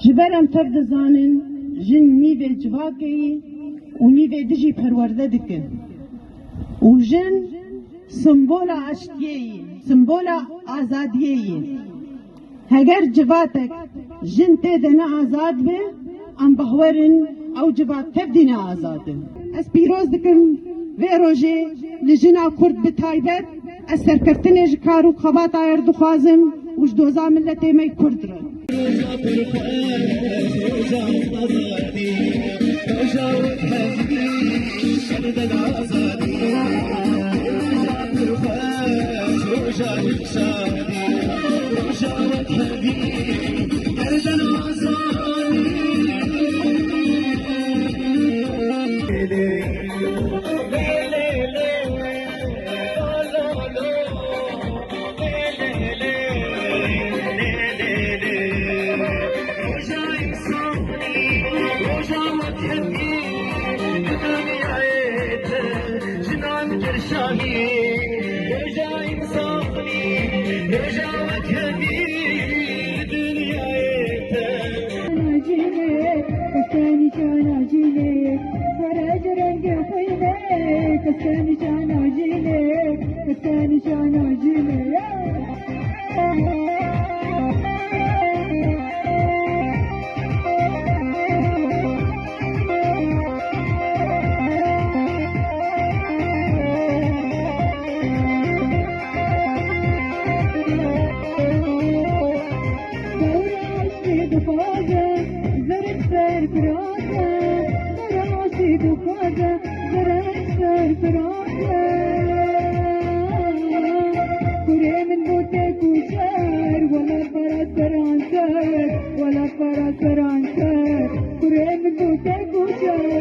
جبرم فرد زانن جن نیوه جواکی و نیوه دجی پرورده دکن و جن سمبول عشقیه سمبول آزادیه هگر جواتک جن تیدن آزاد به ام بهورن او جوات تبدین آزاده از پیروز دکم و روژه لجنا کرد بتایبت از سرکرتنش کارو خوابات آیر دخوازم وش دوزا ملتی می کرد را ولا فرا فرانسا كريم بوتك وشار